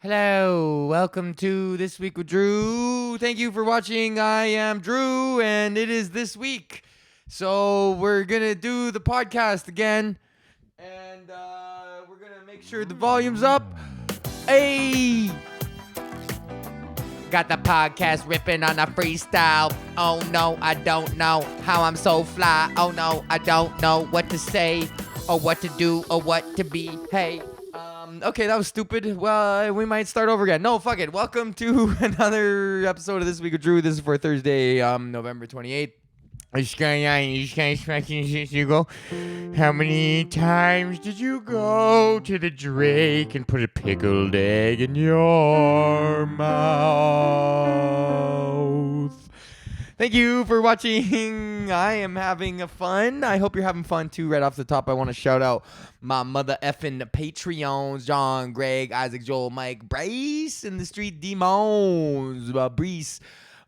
Hello, welcome to This Week with Drew. Thank you for watching. I am Drew, and it is this week. So we're gonna do the podcast again, and we're gonna make sure the volume's up. Hey, got the podcast ripping on a freestyle. Oh no, I don't know how I'm so fly. Oh no, I don't know what to say or what to do or what to be. Hey. Okay, that was stupid. Well, we might start over again. No, fuck it. Welcome to another episode of This Week with Drew. This is for Thursday, November 28th. You go. How many times did you go to the Drake and put a pickled egg in your mouth? Thank you for watching. I am having fun. I hope you're having fun too. Right off the top, I want to shout out my mother effing Patreons: John, Greg, Isaac, Joel, Mike, Bryce, and the Street Demons, Brees,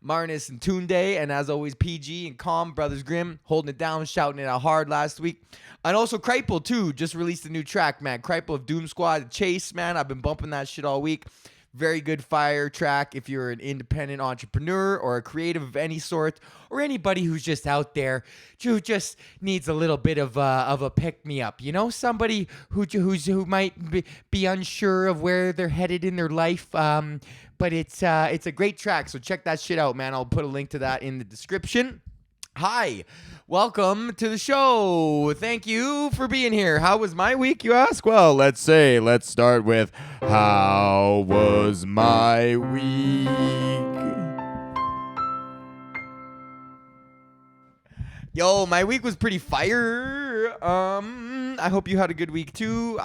Marnus, and Tunde. And as always, PG and Calm, Brothers Grimm, holding it down, shouting it out hard last week. And also Kripel too, just released a new track, man. Kripel of Doom Squad, Chase, man. I've been bumping that shit all week. Very good fire track if you're an independent entrepreneur or a creative of any sort, or anybody who's just out there who just needs a little bit of a pick-me-up. You know, somebody who might be unsure of where they're headed in their life. But it's a great track, so check that shit out, man. I'll put a link to that in the description. Hi, welcome to the show. Thank you for being here. How was my week, you ask? Well, let's start with how was my week? Yo, my week was pretty fire. I hope you had a good week too.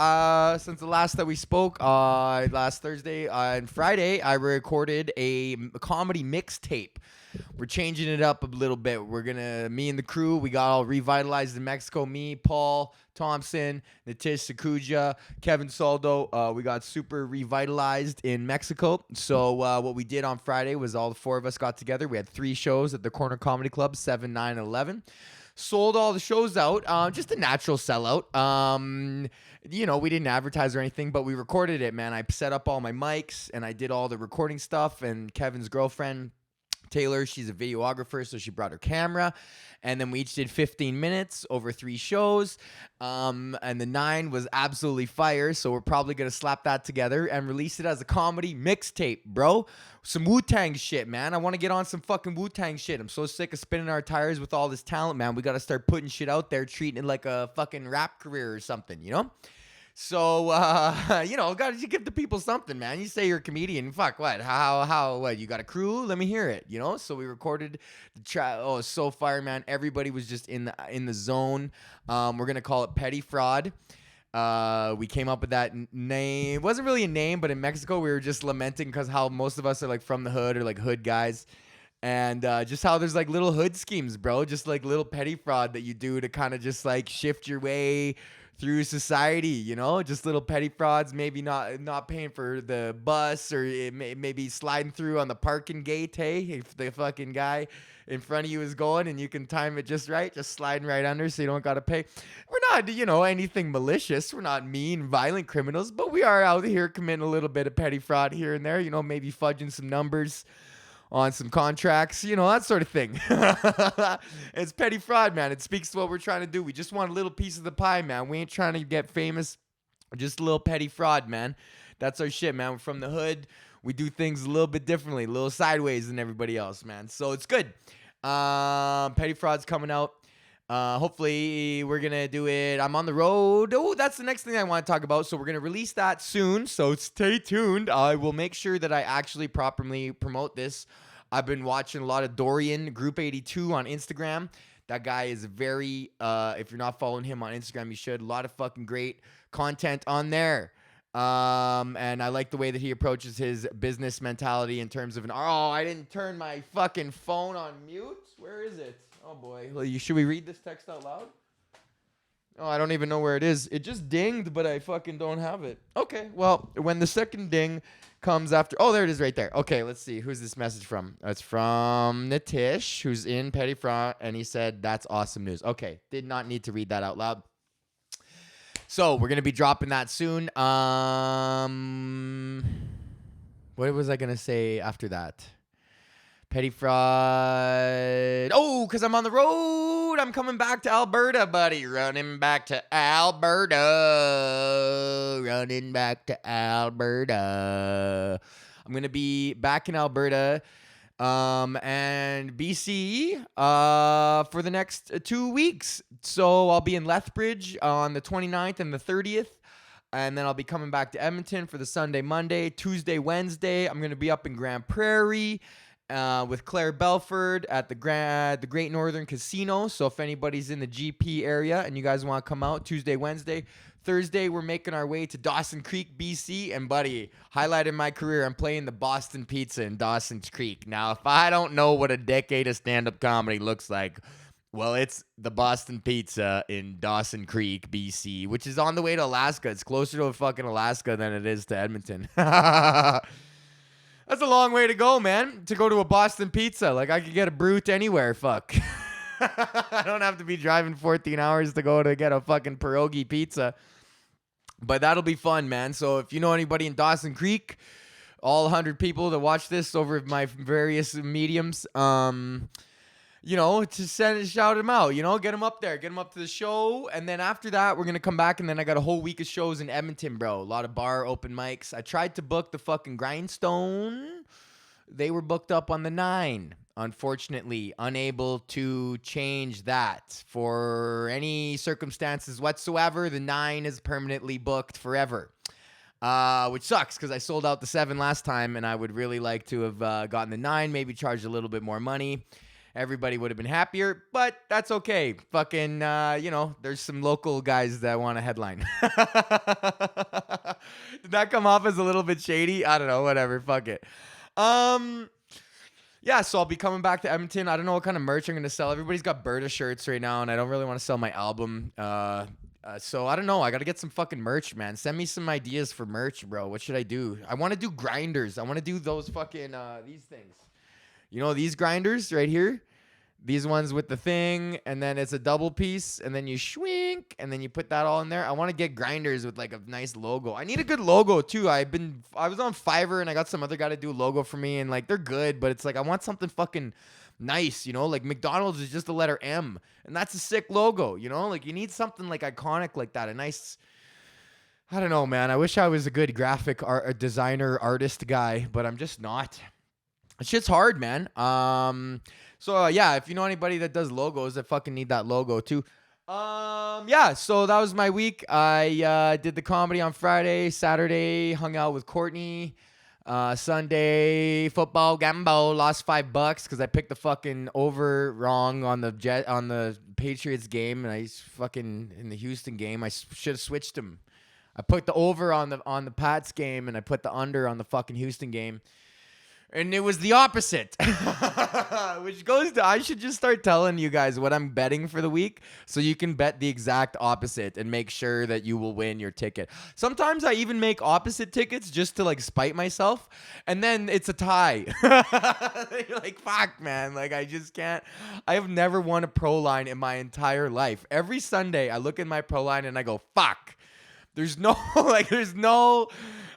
Since the last that we spoke, last Thursday and Friday, I recorded a comedy mixtape. We're changing it up a little bit. Me and the crew, we got all revitalized in Mexico. Me, Paul Thompson, Nitish Sakuja, Kevin Soldo. We got super revitalized in Mexico. So what we did on Friday was all the four of us got together. We had 3 shows at the Corner Comedy Club, 7, 9, and 11. Sold all the shows out, just a natural sellout. We didn't advertise or anything, but we recorded it, man. I set up all my mics, and I did all the recording stuff, and Kevin's girlfriend, Taylor, she's a videographer, so she brought her camera, and then we each did 15 minutes over 3 shows, and the 9 was absolutely fire, so we're probably going to slap that together and release it as a comedy mixtape, bro. Some Wu-Tang shit, man. I want to get on some fucking Wu-Tang shit. I'm so sick of spinning our tires with all this talent, man. We got to start putting shit out there, treating it like a fucking rap career or something, you know? So, gotta give the people something, man. You say you're a comedian. Fuck, what? What? You got a crew? Let me hear it, you know? So we recorded the track. Oh, it's so fire, man. Everybody was just in the zone. We're going to call it Petty Fraud. We came up with that name. It wasn't really a name, but in Mexico, we were just lamenting because how most of us are like from the hood or like hood guys. And just how there's like little hood schemes, bro. Just like little petty fraud that you do to kind of just like shift your way through society, you know, just little petty frauds, maybe not paying for the bus or maybe sliding through on the parking gate, hey, if the fucking guy in front of you is going and you can time it just right, just sliding right under so you don't got to pay. We're not, anything malicious. We're not mean, violent criminals, but we are out here committing a little bit of petty fraud here and there, maybe fudging some numbers on some contracts, that sort of thing. It's petty fraud, man. It speaks to what we're trying to do. We just want a little piece of the pie, man. We ain't trying to get famous. Just a little petty fraud, man. That's our shit, man. We're from the hood. We do things a little bit differently, a little sideways than everybody else, man. So it's good. Petty fraud's coming out. Hopefully we're going to do it. I'm on the road. Oh, that's the next thing I want to talk about. So we're going to release that soon. So stay tuned. I will make sure that I actually properly promote this. I've been watching a lot of Dorian, Group 82 on Instagram. That guy is very, if you're not following him on Instagram, you should. A lot of fucking great content on there. And I like the way that he approaches his business mentality in terms of I didn't turn my fucking phone on mute. Where is it? Oh boy. Should we read this text out loud? Oh, I don't even know where it is. It just dinged, but I fucking don't have it. Okay, well, when the second ding comes after... Oh, there it is right there. Okay, let's see. Who's this message from? It's from Nitish, who's in Petty Fraud, and he said, that's awesome news. Okay, did not need to read that out loud. So, we're going to be dropping that soon. What was I gonna say after that? Petty fraud. Oh, because I'm on the road. I'm coming back to Alberta, buddy. Running back to Alberta. Running back to Alberta. I'm going to be back in Alberta and BC for the next 2 weeks. So I'll be in Lethbridge on the 29th and the 30th. And then I'll be coming back to Edmonton for the Sunday, Monday, Tuesday, Wednesday. I'm going to be up in Grand Prairie with Claire Belford at the Great Northern Casino. So if anybody's in the GP area and you guys want to come out, Tuesday, Wednesday. Thursday, we're making our way to Dawson Creek, BC. And buddy, highlight in my career, I'm playing the Boston Pizza in Dawson Creek. Now, if I don't know what a decade of stand-up comedy looks like, well, it's the Boston Pizza in Dawson Creek, BC, which is on the way to Alaska. It's closer to fucking Alaska than it is to Edmonton. That's a long way to go, man, to go to a Boston Pizza. Like, I could get a brute anywhere, fuck. I don't have to be driving 14 hours to go to get a fucking pierogi pizza. But that'll be fun, man. So if you know anybody in Dawson Creek, all 100 people that watch this over my various mediums, you know, to shout them out, you know, get them up there, get them up to the show. And then after that, we're going to come back. And then I got a whole week of shows in Edmonton, bro. A lot of bar open mics. I tried to book the fucking Grindstone. They were booked up on the 9. Unfortunately, unable to change that for any circumstances whatsoever. The 9 is permanently booked forever. Which sucks because I sold out the 7 last time. And I would really like to have gotten the 9, maybe charged a little bit more money. Everybody would have been happier, but that's okay. Fucking, you know, there's some local guys that want a headline. Did that come off as a little bit shady? I don't know, whatever, fuck it. Yeah, so I'll be coming back to Edmonton. I don't know what kind of merch I'm going to sell. Everybody's got Berta shirts right now, and I don't really want to sell my album. So I don't know. I got to get some fucking merch, man. Send me some ideas for merch, bro. What should I do? I want to do grinders. I want to do those fucking, these things. You know these grinders right here? These ones with the thing, and then it's a double piece, and then you swink, and then you put that all in there. I want to get grinders with like a nice logo. I need a good logo too. I was on Fiverr, and I got some other guy to do a logo for me, and like they're good, but it's like I want something fucking nice, you know? Like McDonald's is just the letter M, and that's a sick logo, you know? Like you need something like iconic like that, a nice... I don't know, man. I wish I was a good graphic designer, artist guy, but I'm just not. Shit's hard, man. So yeah, if you know anybody that does logos, I fucking need that logo too. Yeah, so that was my week. I did the comedy on Friday, Saturday, hung out with Courtney. Sunday, football, gamble, lost $5 because I picked the fucking over wrong on the Patriots game, and I fucking in the Houston game, I should have switched them. I put the over on the Pats game, and I put the under on the fucking Houston game. And it was the opposite, which goes to, I should just start telling you guys what I'm betting for the week so you can bet the exact opposite and make sure that you will win your ticket. Sometimes I even make opposite tickets just to like spite myself, and then it's a tie. You're like, fuck, man. Like, I just can't. I have never won a pro line in my entire life. Every Sunday, I look at my pro line and I go, fuck. There's no,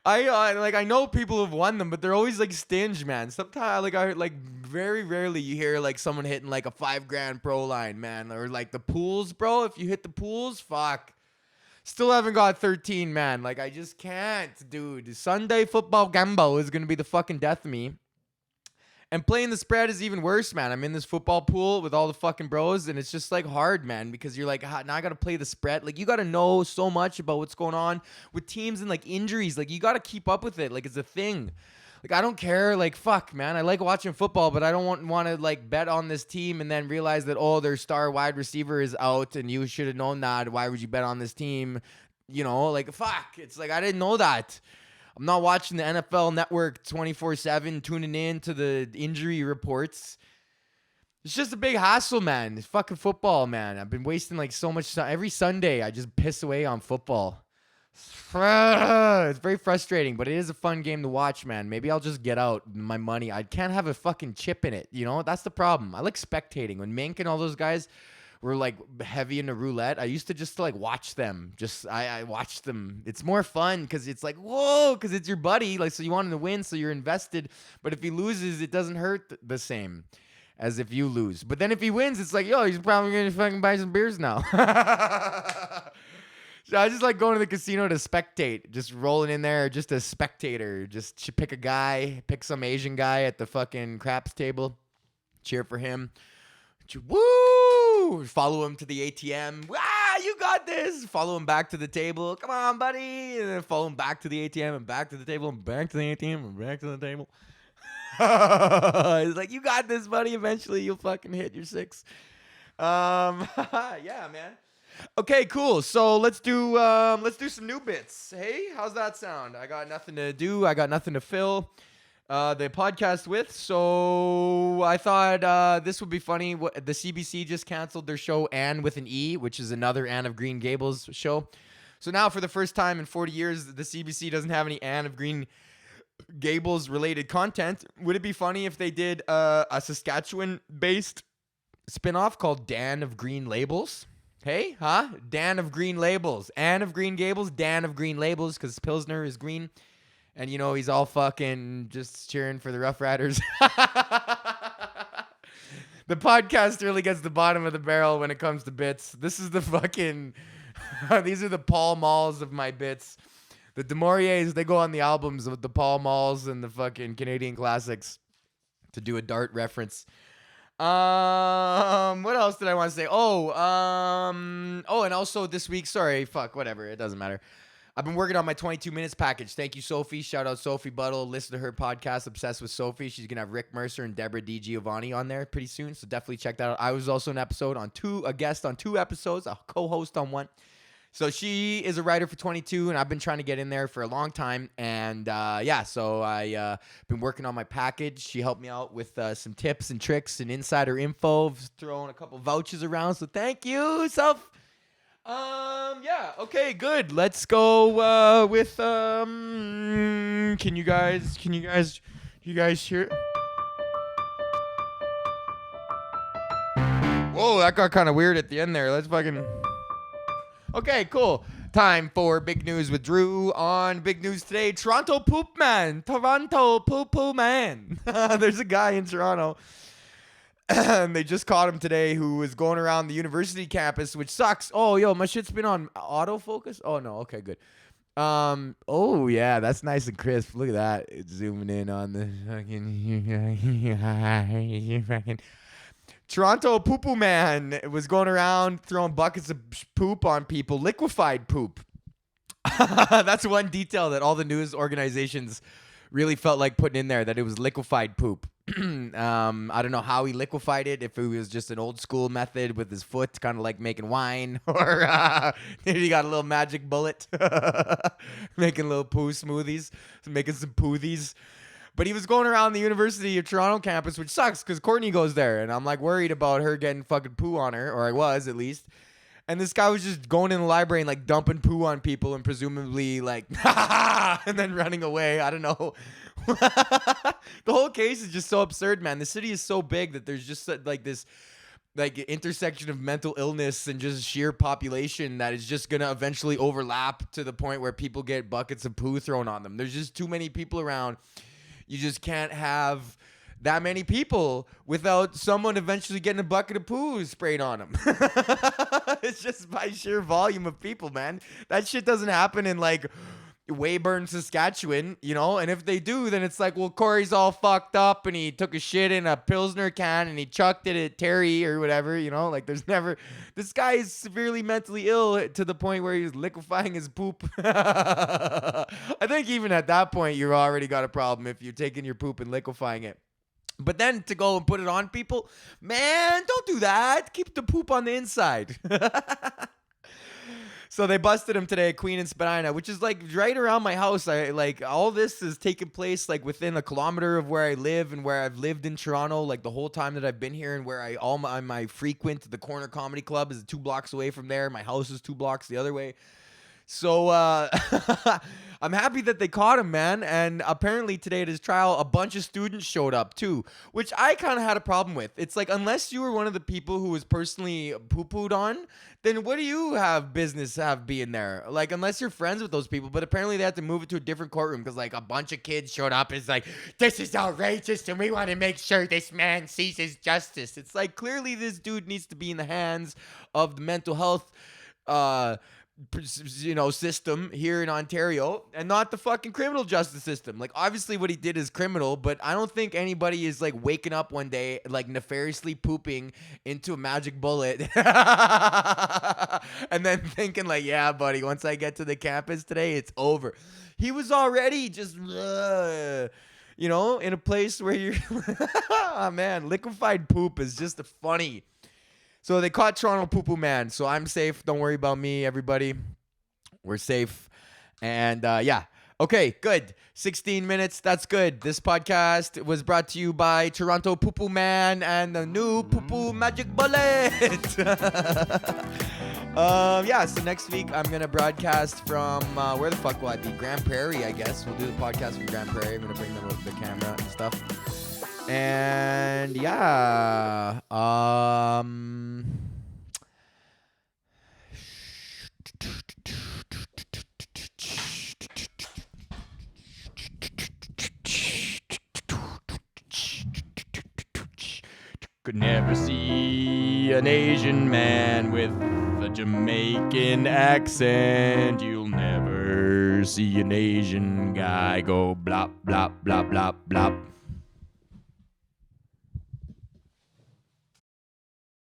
I know people have won them, but they're always like stingy, man. Sometimes very rarely you hear like someone hitting like a $5,000 pro line, man, or like the pools, bro. If you hit the pools, fuck. Still haven't got 13, man. Like I just can't, dude. Sunday football gamble is gonna be the fucking death of me. And playing the spread is even worse, man. I'm in this football pool with all the fucking bros, and it's just like hard, man, because you're like, now I got to play the spread. Like, you got to know so much about what's going on with teams and like injuries. Like, you got to keep up with it. Like, it's a thing. Like, I don't care. Like, fuck, man. I like watching football, but I don't want to like bet on this team and then realize that, oh, their star wide receiver is out and you should have known that. Why would you bet on this team? You know, like, fuck. It's like, I didn't know that. I'm not watching the NFL Network 24/7, tuning in to the injury reports. It's just a big hassle, man. It's fucking football, man. I've been wasting like so much time. Every Sunday, I just piss away on football. It's very frustrating, but it is a fun game to watch, man. Maybe I'll just get out my money. I can't have a fucking chip in it, you know? That's the problem. I like spectating. When Mink and all those guys were like heavy into roulette, I used to just like watch them. I watched them. It's more fun because it's like, whoa, because it's your buddy. Like, so you want him to win, so you're invested. But if he loses, it doesn't hurt the same as if you lose. But then if he wins, it's like, yo, he's probably gonna fucking buy some beers now. So I just like going to the casino to spectate, just rolling in there, just a spectator. Just pick a guy, pick some Asian guy at the fucking craps table, cheer for him. Woo! Follow him to the ATM. Ah, you got this. Follow him back to the table. Come on, buddy. And then follow him back to the ATM and back to the table and back to the ATM and back to the table. He's like, you got this, buddy. Eventually, you'll fucking hit your 6. Yeah, man. Okay, cool. So let's do some new bits. Hey, how's that sound? I got nothing to do. I got nothing to fill the podcast with. So I thought this would be funny. The CBC just canceled their show Anne with an E, which is another Anne of Green Gables show. So now for the first time in 40 years, the CBC doesn't have any Anne of Green Gables related content. Would it be funny if they did a Saskatchewan based spinoff called Dan of Green Labels? Hey, huh? Dan of Green Labels. Anne of Green Gables, Dan of Green Labels, because Pilsner is green. And, you know, he's all fucking just cheering for the Rough Riders. The podcast really gets the bottom of the barrel when it comes to bits. This is the fucking... These are the Paul Malls of my bits. The Demoriers, they go on the albums with the Paul Malls and the fucking Canadian classics to do a dart reference. What else did I want to say? And also this week, whatever, it doesn't matter. I've been working on my 22 minutes package. Thank you, Sophie. Shout out Sophie Buttle. Listen to her podcast, Obsessed with Sophie. She's gonna have Rick Mercer and Deborah DiGiovanni on there pretty soon, so definitely check that out. I was also a guest on 2 episodes, a co-host on 1. So she is a writer for 22, and I've been trying to get in there for a long time. And so I been working on my package. She helped me out with some tips and tricks and insider info, throwing a couple vouchers around. So thank you, Self. Okay, good. Let's go with can you guys hear? Whoa, that got kind of weird at the end there. Let's fucking... Okay, cool. Time for Big News with Drew. On Big News today, Toronto POOPOO Man. There's a guy in Toronto, and they just caught him today, who was going around the university campus, which sucks. Oh, yo, my shit's been on autofocus. Oh, no. Okay, good. Oh, yeah, that's nice and crisp. Look at that. It's zooming in on the fucking... Toronto POOPOO Man was going around throwing buckets of poop on people, liquefied poop. That's one detail that all the news organizations really felt like putting in there, that it was liquefied poop. I don't know how he liquefied it, if it was just an old school method with his foot, kind of like making wine, or maybe he got a little magic bullet, making little poo smoothies, making some poothies. But he was going around the University of Toronto campus, which sucks because Courtney goes there. And I'm like worried about her getting fucking poo on her, or I was at least. And this guy was just going in the library and like dumping poo on people and presumably like, and then running away. I don't know. The whole case is just so absurd, man. The city is so big that there's just like this like intersection of mental illness and just sheer population that is just going to eventually overlap to the point where people get buckets of poo thrown on them. There's just too many people around. You just can't have that many people without someone eventually getting a bucket of poo sprayed on them. It's just by sheer volume of people, man. That shit doesn't happen in like Weyburn, Saskatchewan, you know? And if they do, then it's like, well, Corey's all fucked up and he took a shit in a Pilsner can and he chucked it at Terry or whatever, you know? Like there's never... This guy is severely mentally ill to the point where he's liquefying his poop. I think even at that point, you've already got a problem if you're taking your poop and liquefying it. But then to go and put it on people, man, don't do that. Keep the poop on the inside. So they busted him today at Queen and Spadina, which is like right around my house. I like all this is taking place like within a kilometer of where I live and where I've lived in Toronto like the whole time that I've been here, and where my frequent the Corner Comedy Club is 2 blocks away from there. My house is 2 blocks the other way. So I I'm happy that they caught him, man. And apparently today at his trial, a bunch of students showed up too, which I kind of had a problem with. It's like, unless you were one of the people who was personally poo-pooed on, then what do you have business have being there? Like, unless you're friends with those people. But apparently they had to move it to a different courtroom because like a bunch of kids showed up. It's like, this is outrageous and we want to make sure this man sees his justice. It's like, clearly this dude needs to be in the hands of the mental health system here in Ontario and not the fucking criminal justice system. Like, obviously what he did is criminal, but I don't think anybody is like waking up one day like nefariously pooping into a magic bullet and then thinking like, yeah, buddy, once I get to the campus today, it's over. He was already just in a place where you're oh man, liquefied poop is just funny. So they caught Toronto POOPOO Man. So I'm safe. Don't worry about me, everybody. We're safe. And yeah. Okay, good. 16 minutes. That's good. This podcast was brought to you by Toronto POOPOO Man and the new POOPOO Magic Bullet. Yeah, so next week I'm going to broadcast from, where the fuck will I be? Grand Prairie, I guess. We'll do the podcast from Grand Prairie. I'm going to bring the camera and stuff. And yeah, could never see an Asian man with a Jamaican accent. You'll never see an Asian guy go blop, blop, blop, blop, blop.